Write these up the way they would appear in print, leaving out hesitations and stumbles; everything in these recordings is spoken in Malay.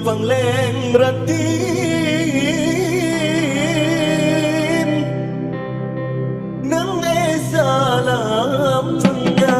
pangleng ratin nang salam dunia.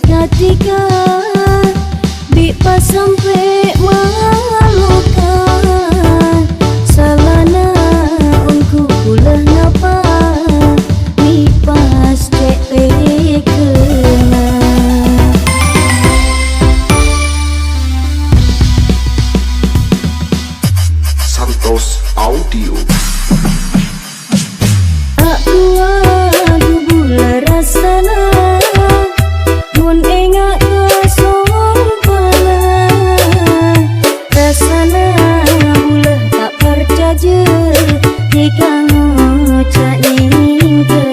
ketika Bik pas sampai malukan salana unku pula ngapa Bik pas cek kena Santos Audio. Aku bula rasana mun ingat kesompana rasana bula tak percaya jika ngucap ingke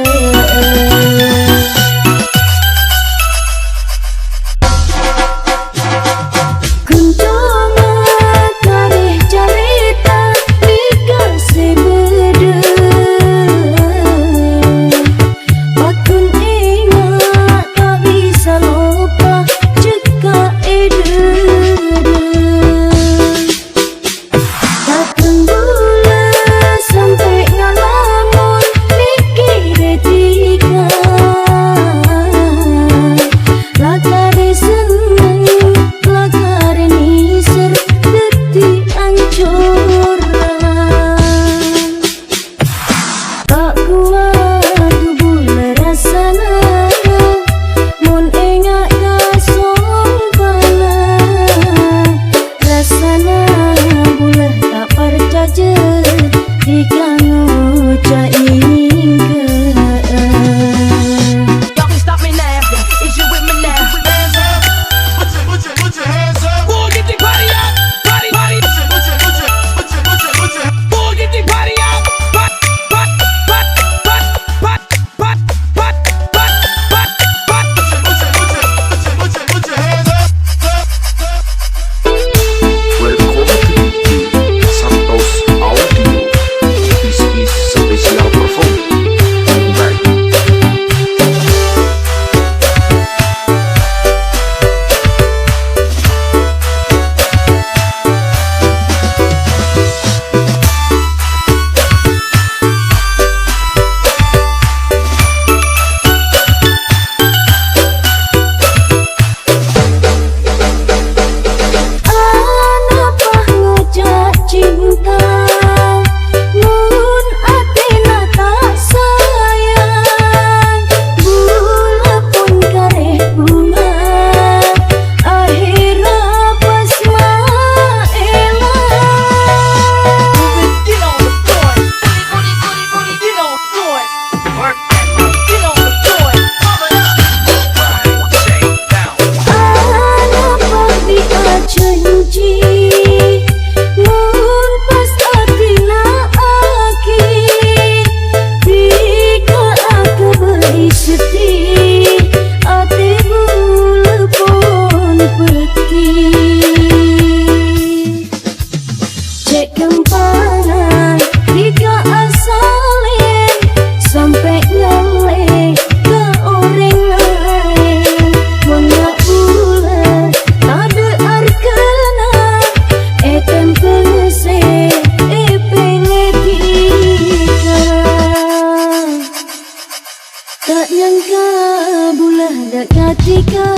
ketika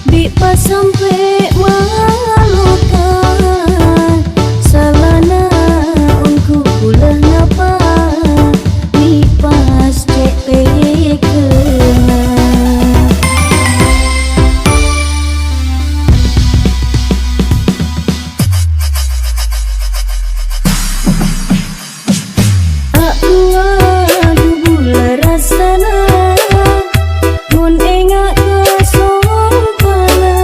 Bik pas sampai malukan salana unku pula ngapa Bik pas cek kena aku bula rasana mun ingat kesompana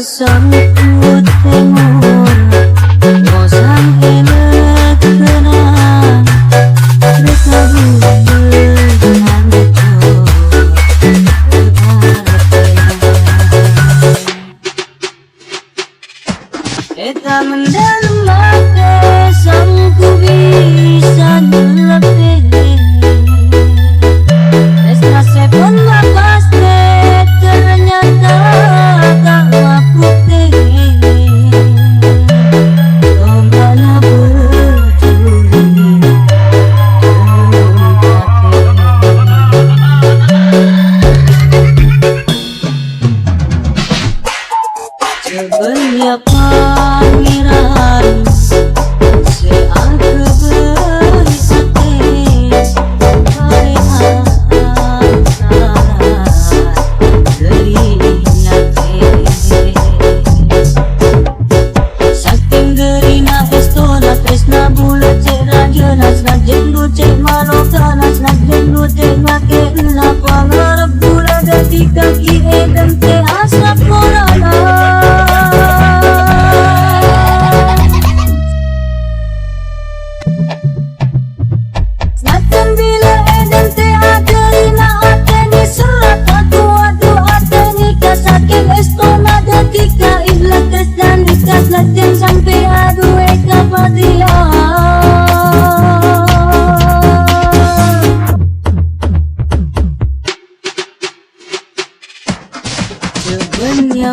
sang tengur ngosang elek kenang tresna bulan eta mendalam mate sangku bisa ngelepih tresna sepon lapas ternyata tak maputih kemana berjuli sebenarnya pangeran seaku berisate parehan saking gerina estona tresna bulat cek rajenas najen lu cek malokanas najen lu cek ngake ena pangarep bulan dadi kaki edan te asap korana naten bila edan te aderina ateni serat adu ateni kasaking estona dadi kaiblat tresna nikas najen sampai adu eka patia sebenarnya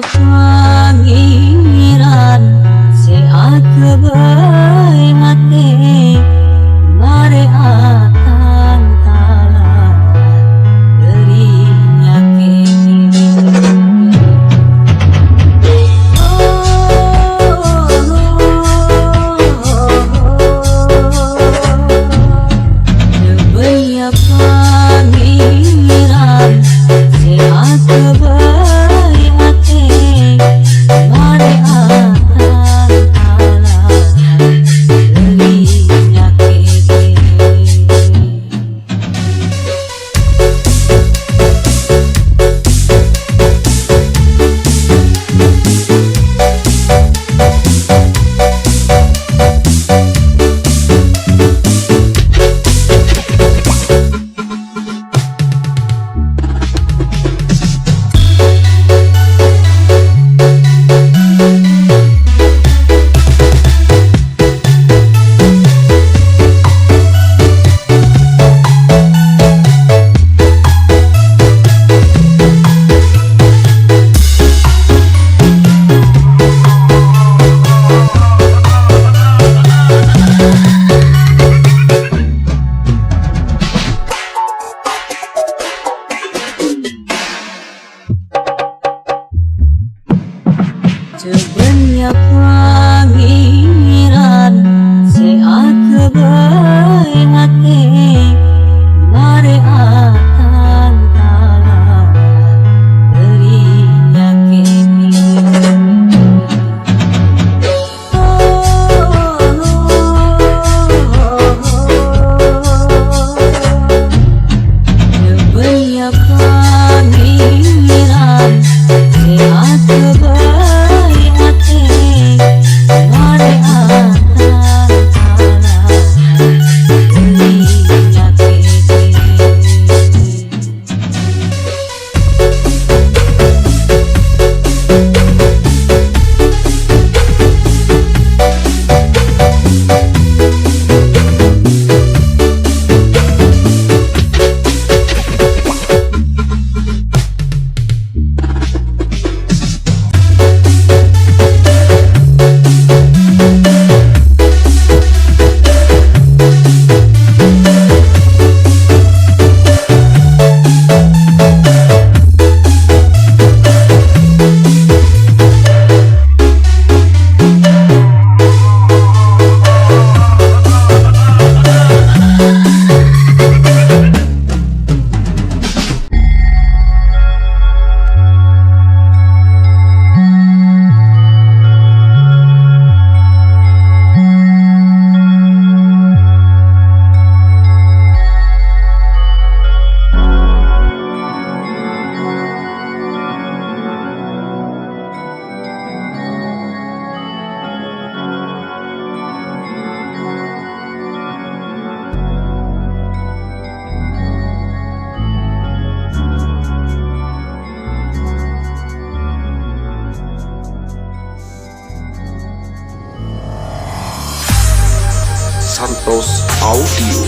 Santos Audio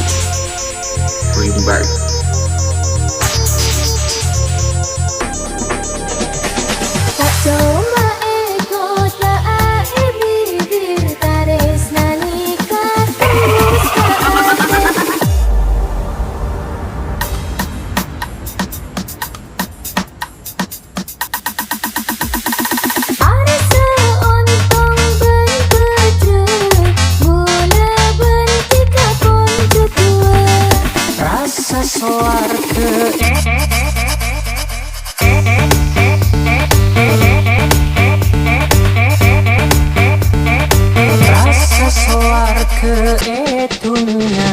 Remake. Tak cuma ego tak bibir taris nanika terus ada seontong berpetre mula bentika pun kedua Rasa swarga Rasa swarga etunya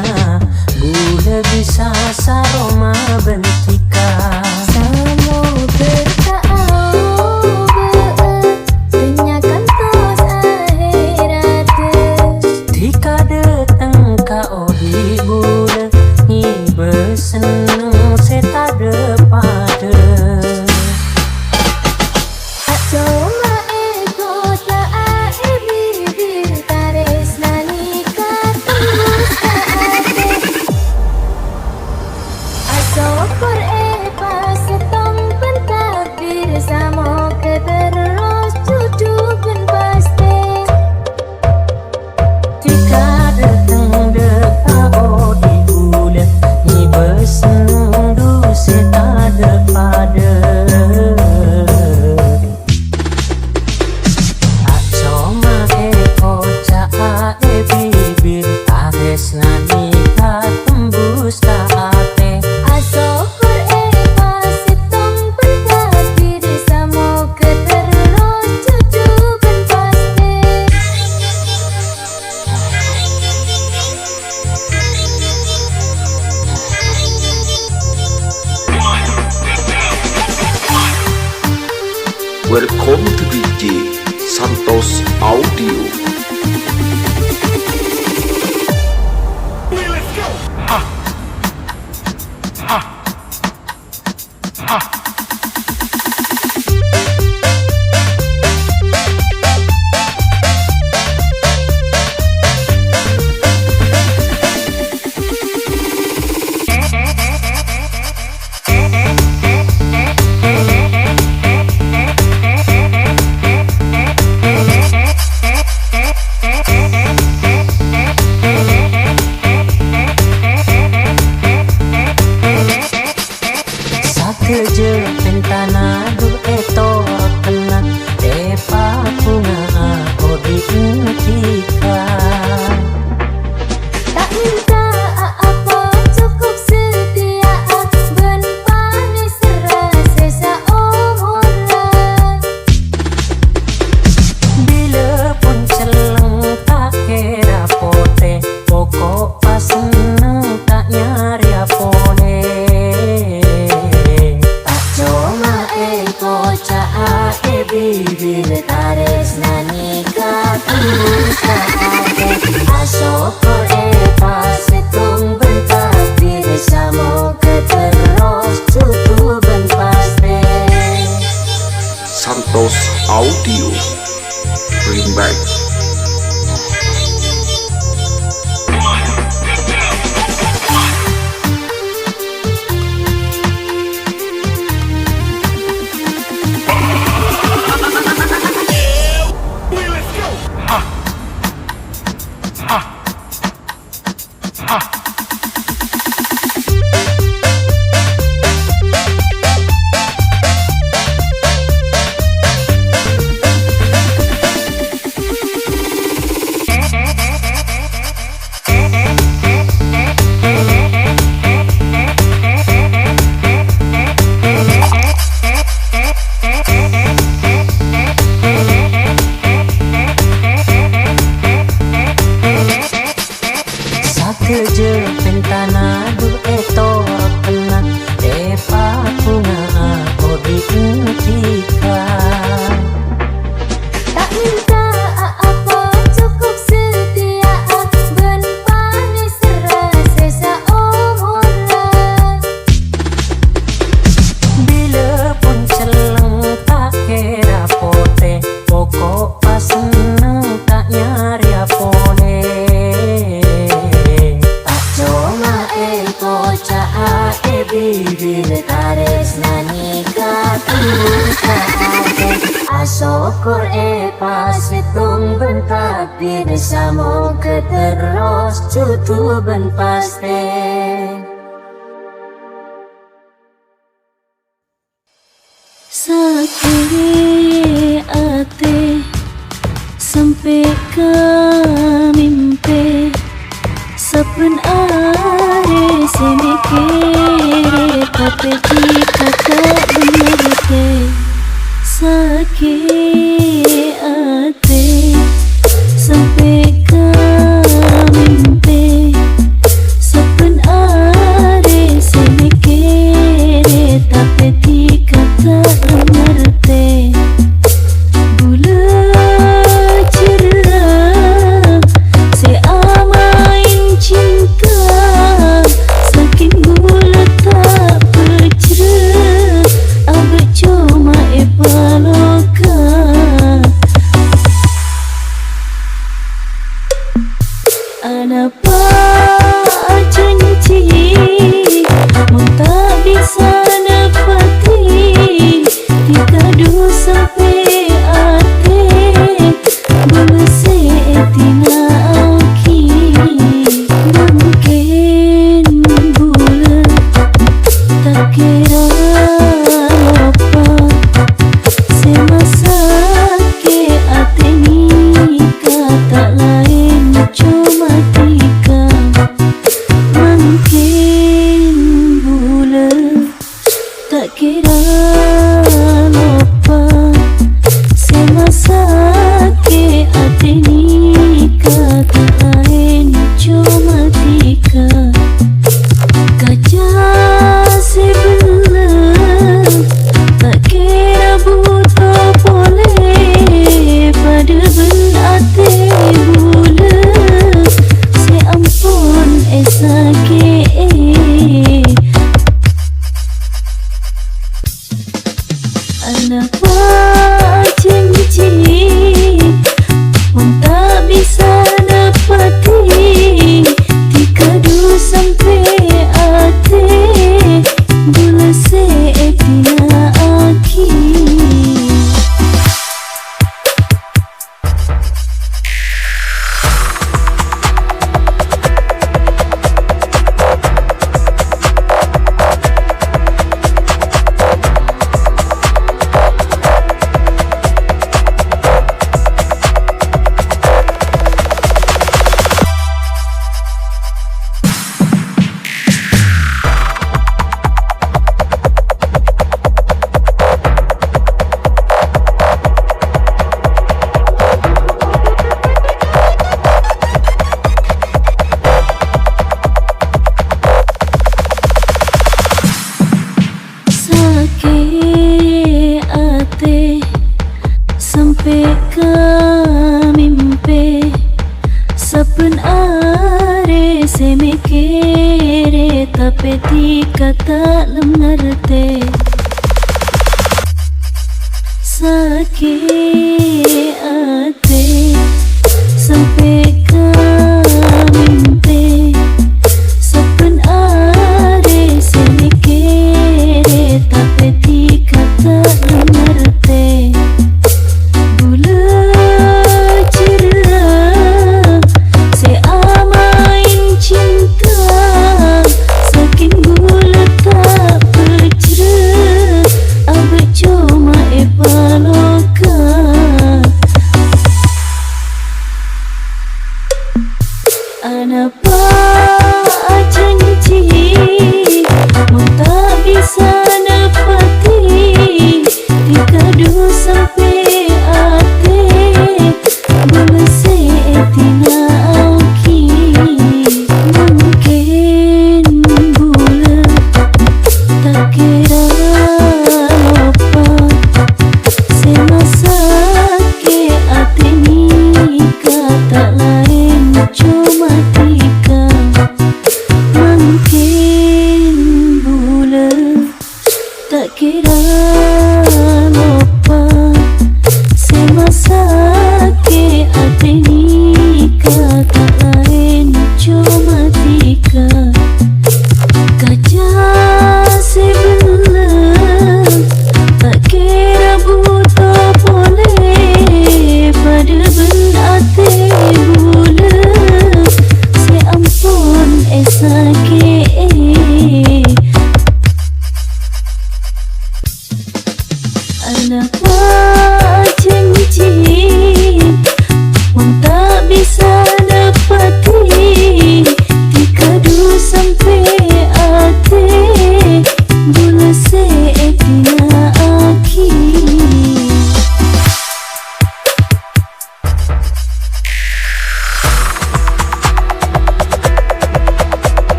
Gula bisa saroma bentika Samo bertaau Denyakan tos akhirat Tika datang kau di gula Ni bersenang seta depada Tak cuma ego tak bibir taris nanika tembus ke hati Asokor pas setong pentakdir Samo keterus cucu pun pasti Tika datang kau di gula Ni bersenang seta depada Tak cuma eko cak bibir taris nanika tembus ke hati Asokor pas setong pentakdir Samo keterus cucu pun pasti Welcome to DJ Santos Audio. Sakeje pentana du eto kena Depa punga odi intika Tak minta apa cukup setia Ben panis serasa seumuran Bila pun celeng tak kira pote Pokok pas seneng tak nyari apone Tak cuma eko Kocak bibir tares nanika tuka asokur pas hitung bentakdir samo keteros cutu ben paste. Sakit hati sampai ke mimpi saben are sini kiri tapi kita tak mengerti. Sakit hati sampai ke mimpi saben are sini kiri tapi kita tak mengerti. Bulan cerah seamain cinta saking bulan tak bercerah abad cuma epalokan anapa janji mau tak bisa dapatin dikadu sampai hati boleh setina aki mungkin bulan tak kira apa semasa ke hati ni kata lain cuma tiga mungkin bulan tak kira apa semasa ke hati ni kata lain cuma tiga kaca sebelah tak kira butuh boleh pada benate bulan seampun esake anapa janji pun tak bisa dapati dikadu sampai hati bulan setina aki. Sakit hati sampai ke mimpi saben are semikir tapi dikata mengerti. Sakit hati sampai ke mimpi saben are semikir tapi dikata mengerti. Bulan cerah seamain cinta saking bulan tak bercerah abad cuma epalokan anapa janji mau tak bisa dapati dikadu sampai hati boleh setina aki mungkin bulan tak kira apa semasa ke hati ni kata lain cuma tiga mungkin bulan tak kira apa semasa ke hati ni kata lain cuma tiga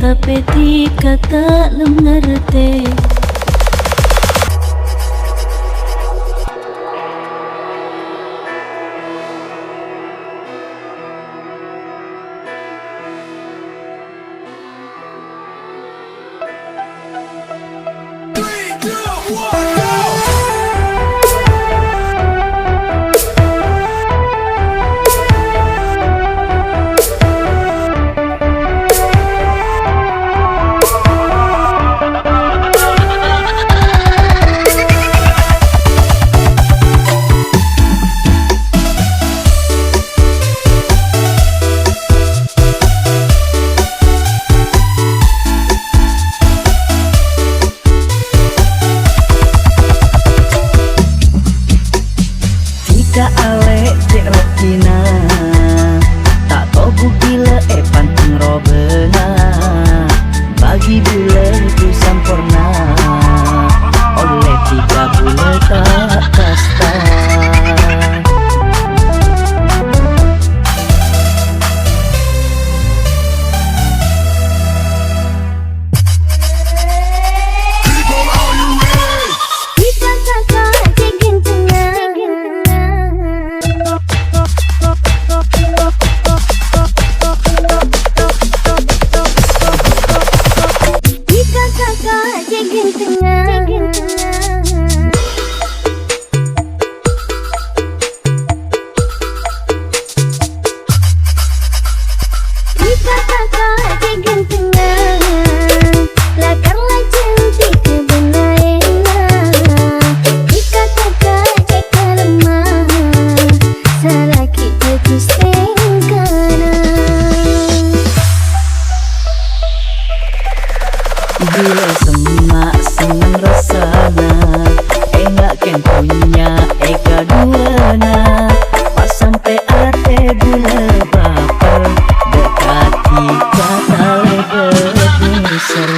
tapi tika tak mengerti. Tika ale cek rotina tak tobu gila panteng robena bagi bulan ku sampurna oleh 3 bulan tak kasta. Bila semak senang rasana enggak ken punya eka duana pas sampai ate gula baper dekati kata lebesar.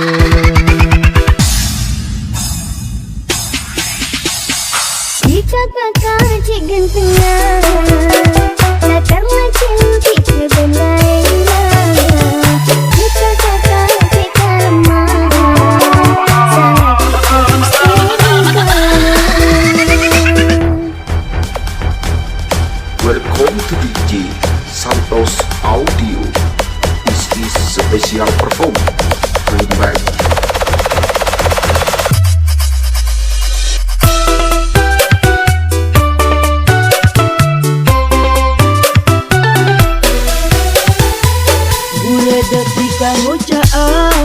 Jika kakak cik gentengah tak karena cantik kebenaran. Jika kakak cik kalemah salah kita istimewa. Welcome to DJ Santos Audio. This is special perform. Bring back. Ketika ngucap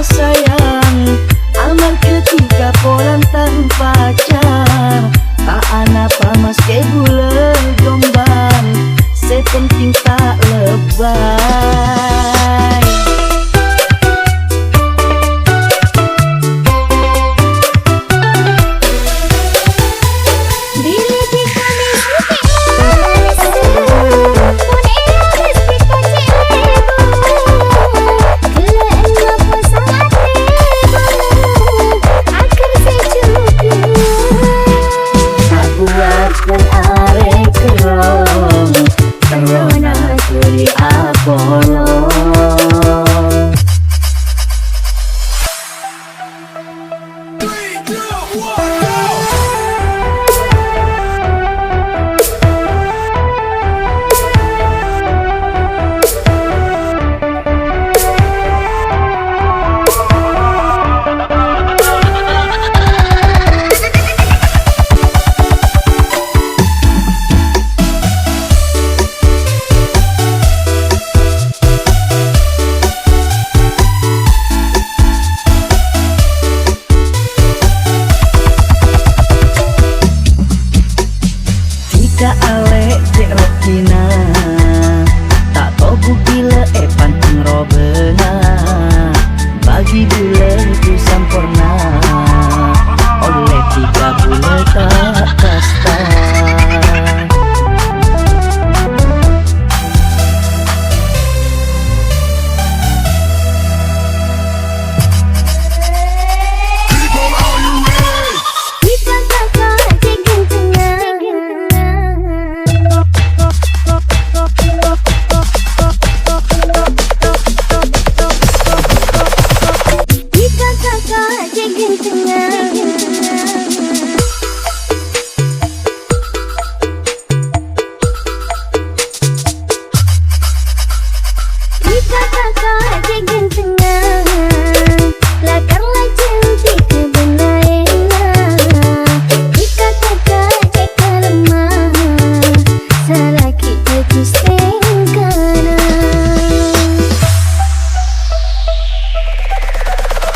sayang aman ketika polan tanpa pacar tak apa mas ke gula jombang sepenting tak lebay. Bila kita mesti manis pun eras kita cik Corona tuli apa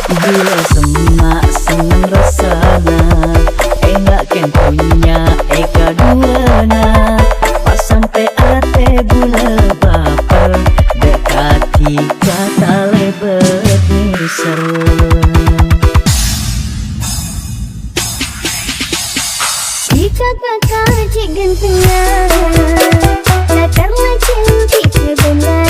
Bila semak senang rasana, enggak ken punya eka duana. Pas sampai ate bula baper, dekati kata lebet misal. Jika kakak cik gantengnya, latarlah cantik sebenar.